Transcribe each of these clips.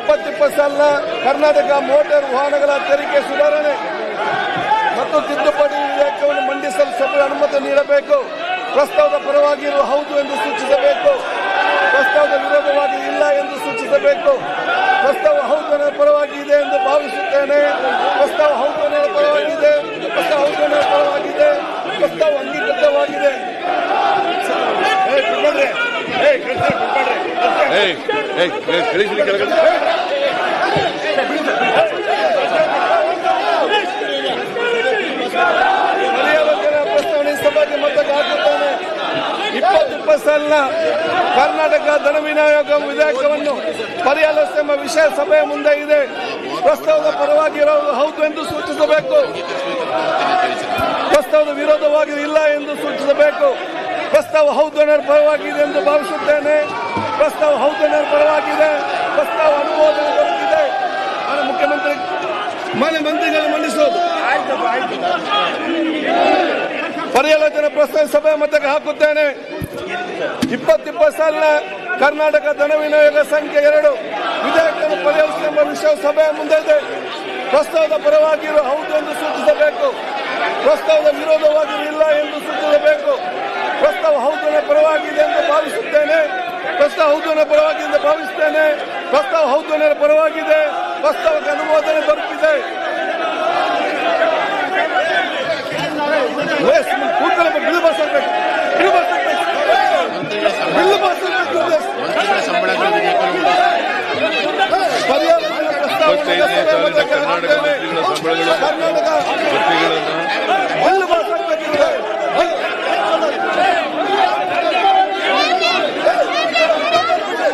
2020 ಸಾಲಿನ ಕರ್ನಾಟಕ ಮೋಟಾರ್ ವಾಹನಗಳ ತೆರಿಗೆ ಸುಧಾರಣೆ ಮತ್ತು ತಿದ್ದುಪಡಿ ವಿಧೇಯಕವನ್ನು ಮಂಡಿಸಲು ಸಭೆ ಅನುಮತಿ ನೀಡಬೇಕು. ಪ್ರಸ್ತಾವದ ಪರವಾಗಿರುವ ಹೌದು ಎಂದು ಸೂಚಿಸಬೇಕು. ಪ್ರಸ್ತಾವದ ವಿರೋಧವಾಗಿ ಇಲ್ಲ ಎಂದು ಸೂಚಿಸಬೇಕು. ಪ್ರಸ್ತಾವ ಹೌದು ಪರವಾಗಿ ಇದೆ ಎಂದು ಭಾವಿಸುತ್ತೇನೆ. ಪ್ರಸ್ತಾವ ಹೌದು ಪರವಾಗಿದೆ. ಪ್ರಸ್ತಾವ ಹೌದು ಪರವಾಗಿದೆ. ಪ್ರಸ್ತಾವ ಅಂಗೀಕೃತವಾಗಿದೆ. ಪ್ರಸ್ತಾವನೆ ಸಭೆಗೆ ಮತಕ್ಕೆ ಹಾಕುತ್ತಾನೆ. 2020 ಸಾಲಿನ ಕರ್ನಾಟಕ ಧನ ವಿನಿಯೋಗ ವಿಧೇಯಕವನ್ನು ಪರಿಹರಿಸುವ ಎಂಬ ವಿಷಯ ಸಭೆಯ ಮುಂದೆ ಇದೆ. ಪ್ರಸ್ತಾವದ ಪರವಾಗಿರುವುದು ಹೌದು ಎಂದು ಸೂಚಿಸಬೇಕು. ಪ್ರಸ್ತಾವದ ವಿರೋಧವಾಗಿ ಇಲ್ಲ ಎಂದು ಸೂಚಿಸಬೇಕು. ಪ್ರಸ್ತಾವ ಹೌದು ಪರವಾಗಿದೆ ಎಂದು ಭಾವಿಸುತ್ತೇನೆ. ಪ್ರಸ್ತಾವ ಹೌದು ಪರವಾಗಿದೆ. ಪ್ರಸ್ತಾವ ಅನುಮೋದನೆ ದೊರಕಿದೆ. ಮುಖ್ಯಮಂತ್ರಿ ಮಾನ್ಯ ಮಂತ್ರಿಗಳು ಮಂಡಿಸುವುದು ಪರ್ಯಾಲೋಚನೆ ಪ್ರಸ್ತಾವ ಸಭೆ ಮತಕ್ಕೆ ಹಾಕುತ್ತೇನೆ. 2020 ಸಾಲಿನ ಕರ್ನಾಟಕ ಧನ ವಿನಿಯೋಗ ಸಂಖ್ಯೆ 2 ವಿಧೇಯಕವನ್ನು ಪರಿಹರಿಸುವ ವಿಷಯ ಸಭೆಯ ಮುಂದೆ ಇದೆ. ಪ್ರಸ್ತಾವದ ಪರವಾಗಿರುವ ಹೌದು ಎಂದು ಸೂಚಿಸಬೇಕು. ಪ್ರಸ್ತಾವದ ವಿರೋಧವಾಗಿ ಇಲ್ಲ ಎಂದು ಸೂಚಿಸಬೇಕು. ಪ್ರಸ್ತಾವ ಹೌದು ಪರವಾಗಿದೆ ಎಂದು ಭಾವಿಸುತ್ತೇನೆ. ಪ್ರಸ್ತಾವ ಹೌದು ಪರವಾಗಿದೆ ಎಂದು ಭಾವಿಸುತ್ತೇನೆ. ಪ್ರಸ್ತಾವ ಹೌದು ಪರವಾಗಿದೆ. ಪ್ರಸ್ತಾವಕ್ಕೆ ಅನುಮೋದನೆ ದೊರಕಿದೆ. ಬಿಲ್ ಪಾಸ್ ಆಗಬೇಕು. ಬಿಲ್ ಪಾಸ್ ಪರ್ಯಾಲೋಚನೆ ಪ್ರಸ್ತಾವ ಕರ್ನಾಟಕ ಬಿಲ್ ಪಾಸ್ ಆಗಬೇಕಿದೆ.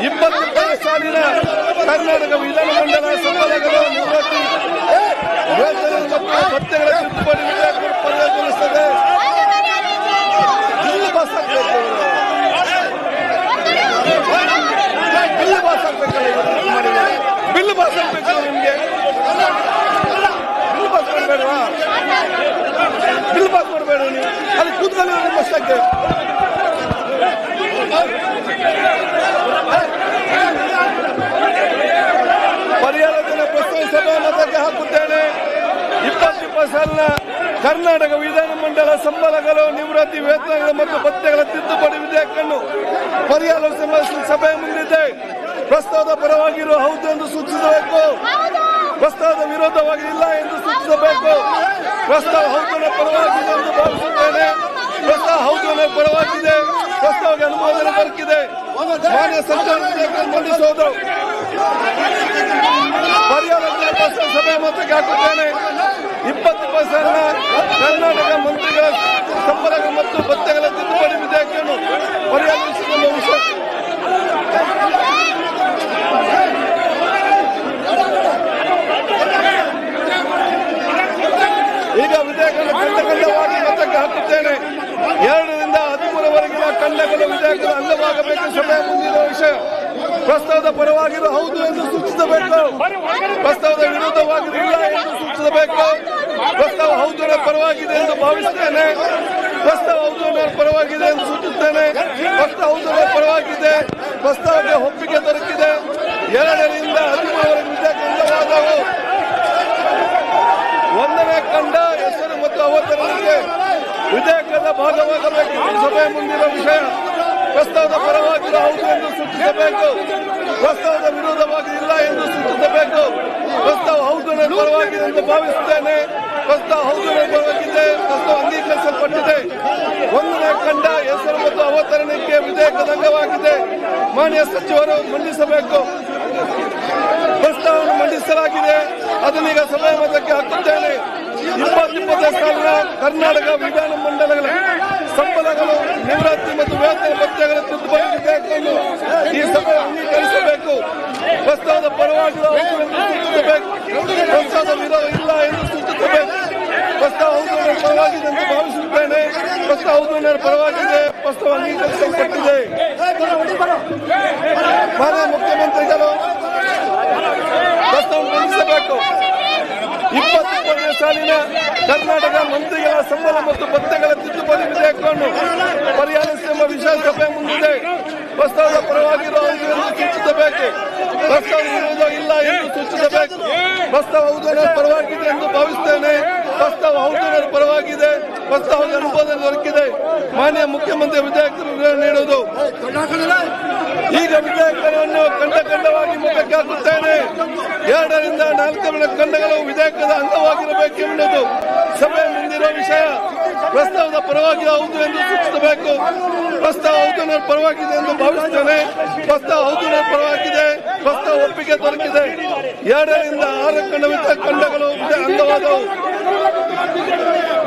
2020 ಸಾಲಿನ ಕರ್ನಾಟಕ ವಿಧಾನಮಂಡಲ ಸಂಬಳಗಳು ನಿವೃತ್ತಿ ವೇತನ ಮತ್ತು ಭತ್ಯೆಗಳ ತಿದ್ದುಪಡಿ ವಿಧೇಯಕವನ್ನು ಪರಿಗಣಿಸುತ್ತದೆ. ಬಿಲ್ ಪಾಸ್ ಆಗಬೇಕು. ಬಿಲ್ ಪಾಸ್ ಆಗಬೇಕಲ್ಲ. ಬಿಲ್ ಪಾಸ್ ಆಗಬೇಕು. ನಿಮಗೆ ಬಿಲ್ ಪಾಸ್ ಮಾಡಬೇಡವಾ? ಬಿಲ್ ಪಾಸ್ ಮಾಡಬೇಡ ನೀವು. ಅಲ್ಲಿ ಕೂತ್ಕೊಂಡು ಕಷ್ಟಕ್ಕೆ ಪರ್ಯಾಲೋಚನೆ ಪ್ರಸ್ತಾವ ಸಭೆ ಮತಕ್ಕೆ ಹಾಕುತ್ತೇನೆ. 2020 ಸಾಲಿನ ಕರ್ನಾಟಕ ವಿಧಾನಮಂಡಲ ಸಂಬಳಗಳು ನಿವೃತ್ತಿ ವೇತನಗಳು ಮತ್ತು ಭತ್ಯೆಗಳ ತಿದ್ದುಪಡಿ ವಿಧೇಯಕವನ್ನು ಪರ್ಯಾಲೋಚನೆ ಸಭೆಯ ಮುಂದಿದೆ. ಪ್ರಸ್ತಾವದ ಪರವಾಗಿರುವ ಹೌದು ಎಂದು ಸೂಚಿಸಬೇಕು. ಪ್ರಸ್ತಾವದ ವಿರೋಧವಾಗಿ ಇಲ್ಲ ಎಂದು ಸೂಚಿಸಬೇಕು. ಪ್ರಸ್ತಾವ ಹೌದು ಪರವಾಗಿದೆ ಎಂದು ಭಾವಿಸುತ್ತೇನೆ. ಪ್ರಸ್ತಾವ ಹೌದು ಪರವಾಗಿದೆ. ಪ್ರಸ್ತಾವಕ್ಕೆ ಅನುಮೋದನೆ ದೊರಕಿದೆ. ಮಾನ್ಯ ಸಂಚಾರ ಮಂಡಿಸುವುದು ಪರ್ಯಾಲೋಚನೆ ಪ್ರಸ್ತಾವ ಸಭೆ ಮತಕ್ಕೆ ಹಾಕುತ್ತೇನೆ. 2020 ಸಾಲಿನ ಕರ್ನಾಟಕ ಮಂತ್ರಿಗಳ ಸಂಬಳಗಳು ಮತ್ತು ಭತ್ಯೆಗಳ ತಿದ್ದುಪಡಿ ವಿಧೇಯಕವನ್ನು ಪರಿಹರಿಸಿದ ವಿಷಯ ಈಗ ವಿಧೇಯಕವನ್ನು ಖಂಡವಾಗಿ ಮತಕ್ಕೆ ಹಾಕುತ್ತೇನೆ. 2 ರಿಂದ 13ವರೆಗಿನ ಖಂಡಗಳು ವಿಧೇಯಕದ ಅಂಗವಾಗಬೇಕು. ಸಭೆಯ ಮುಂದಿರುವ ವಿಷಯ ಪ್ರಸ್ತಾವದ ಪರವಾಗಿರುವ ಹೌದು ಎಂದು ಸೂಚಿಸಬೇಕು. ಪ್ರಸ್ತಾವದ ವಿರೋಧವಾಗಿರುವ ಇಲ್ಲ ಎಂದು ಸೂಚಿಸಬೇಕು. ಪ್ರಸ್ತಾವ ಹೌದು ಪರವಾಗಿದೆ ಎಂದು ಭಾವಿಸುತ್ತೇನೆ. ಪ್ರಸ್ತಾವ ಹೌದು ಪರವಾಗಿದೆ ಎಂದು ಸೂಚಿಸುತ್ತೇನೆ. ಪ್ರಸ್ತಾವ ಹೌದು ಪರವಾಗಿದೆ. ಪ್ರಸ್ತಾವಕ್ಕೆ ಒಪ್ಪಿಗೆ ದೊರಕಿದೆ. 2 ರಿಂದ 13ವರೆಗೆ ವಿಧೇಯಕ ಅಂಗವಾದವು. 1ನೇ ಖಂಡ ಹೆಸರು ಮತ್ತು ಅವತರಣಿಕೆ ವಿಧೇಯಕದ ಭಾಗವಾಗಬೇಕು. ಸಭೆಯ ಮುಂದಿರುವ ವಿಷಯ ಪ್ರಸ್ತಾವದ ಪರವಾಗಿರುವ ಹೌದು ಎಂದು ಸೂಚಿಸಬೇಕು. ಪ್ರಸ್ತಾವದ ವಿರೋಧವಾಗಿ ಇಲ್ಲ ಎಂದು ಸೂಚಿಸಬೇಕು. ಪ್ರಸ್ತಾವ ಹೌದು ಪರವಾಗಿದೆ ಎಂದು ಭಾವಿಸುತ್ತೇನೆ. ಪ್ರಸ್ತಾವ ಹೌದು ಪರವಾಗಿದೆ. ಪ್ರಸ್ತಾವ ಅಂಗೀಕರಿಸಲ್ಪಟ್ಟಿದೆ. 1ನೇ ಖಂಡ ಹೆಸರು ಮತ್ತು ಅವತರಣಿಕೆ ವಿಧೇಯಕದ ಅಂಗವಾಗಿದೆ. ಮಾನ್ಯ ಸಚಿವರು ಮಂಡಿಸಬೇಕು. ಪ್ರಸ್ತಾವವನ್ನು ಮಂಡಿಸಲಾಗಿದೆ. ಅದನ್ನೀಗ ಸಭೆಯ ಮತಕ್ಕೆ ಹಾಕುತ್ತೇನೆ. 2020 ಸಾಲಿನ ಕರ್ನಾಟಕ ವಿಧಾನಮಂಡಲಗಳ ಸಂಬಳಗಳು ನಿವೃತ್ತಿ ಮತ್ತು ವೇತನ ಭತ್ಯೆಗಳ ತಿದ್ದುಪಡಿ ವಿಧೇಯಕವನ್ನು ಈ ಸಭೆ ಅಂಗೀಕರಿಸಬೇಕು. ಪ್ರಸ್ತಾವದ ಪರವಾಗಿರುವ ಹೌದು ಎಂದು ಸೂಚಿಸಬೇಕು. ಪ್ರಸ್ತಾವದ ವಿರೋಧ ಇಲ್ಲ ಎಂದು ಸೂಚಿಸಬೇಕು. ಪ್ರಸ್ತಾವ ಹೌದು ಪರವಾಗಿದೆ ಎಂದು ಭಾವಿಸುತ್ತೇನೆ. ಪ್ರಸ್ತಾವ ಹೌದು ಪರವಾಗಿದೆ. ಪ್ರಸ್ತಾವ ಅಂಗೀಕರಿಸಲ್ಪಟ್ಟಿದೆ. ಮಾನ್ಯ ಮುಖ್ಯಮಂತ್ರಿಗಳು ಪ್ರಸ್ತಾವ ಮಂಡಿಸಬೇಕು. 2020 ಸಾಲಿನ ಕರ್ನಾಟಕ ಮಂತ್ರಿಗಳ ಸಂಬಳ ಮತ್ತು ಭತ್ಯೆಗಳ ತಿದ್ದುಪಡಿ ವಿಧೇಯಕವನ್ನು ಪರಿಹರಿಸುವ ವಿಷಯ ಸಭೆ ಮುಂದಿದೆ. ಪ್ರಸ್ತಾವದ ಪರವಾಗಿರುವ ಸೂಚಿಸಬೇಕು. ಪ್ರಸ್ತಾವ ಇರುವುದೋ ಇಲ್ಲ ಎಂದು ಸೂಚಿಸಬೇಕು. ಪ್ರಸ್ತಾವ ಹೌದು ಅನ್ನೋ ಪರವಾಗಿದೆ ಎಂದು ಭಾವಿಸುತ್ತೇನೆ. ಪ್ರಸ್ತಾವ ಹೌದು ಅನ್ನೋ ಪರವಾಗಿದೆ. ಪ್ರಸ್ತಾವದ ಅನುಮೋದನೆ ದೊರಕಿದೆ. ಮಾನ್ಯ ಮುಖ್ಯಮಂತ್ರಿ ವಿಧೇಯಕವನ್ನು ನೀಡುವುದು. ಈಗ ವಿಧೇಯಕವನ್ನು ಖಂಡವಾಗಿ ಮುಖಕ್ಕೆ ಹಾಕುತ್ತೇನೆ. 2 ರಿಂದ 4 ಖಂಡಗಳು ವಿಧೇಯಕದ ಅಂಗವಾಗಿರಬೇಕೆಂಬುದು ಸಭೆ ಮುಂದಿರುವ ವಿಷಯ. ಪ್ರಸ್ತಾವದ ಪರವಾಗಿ ಹೌದು ಎಂದು ಸೂಚಿಸಬೇಕು. ಪ್ರಸ್ತಾವ ಹೌದು ಅನ್ನೋ ಪರವಾಗಿದೆ ಎಂದು ಭಾವಿಸುತ್ತೇನೆ. ಪ್ರಸ್ತಾವ ಹೌದು ಅನ್ನೋ ಪರವಾಗಿದೆ. ಪ್ರಸ್ತಾವ ಒಪ್ಪಿಗೆ ದೊರಕಿದೆ. 2 ರಿಂದ 6 ಖಂಡಗಳು ಅಂಗವಾದವು.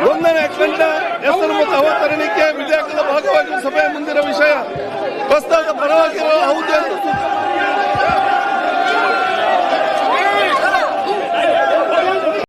1ನೇ ಖಂಡ ಹೆಸರು ಮತ್ತು ಅವತರಣಿಕೆ ವಿಧೇಯಕದ ಭಾಗವಾಗಿ ಸಭೆಯ ಮುಂದಿನ ವಿಷಯ. ಪ್ರಸ್ತಾವದ ಪರವಾಗಿರುವ ಹೌದು ಎಂದು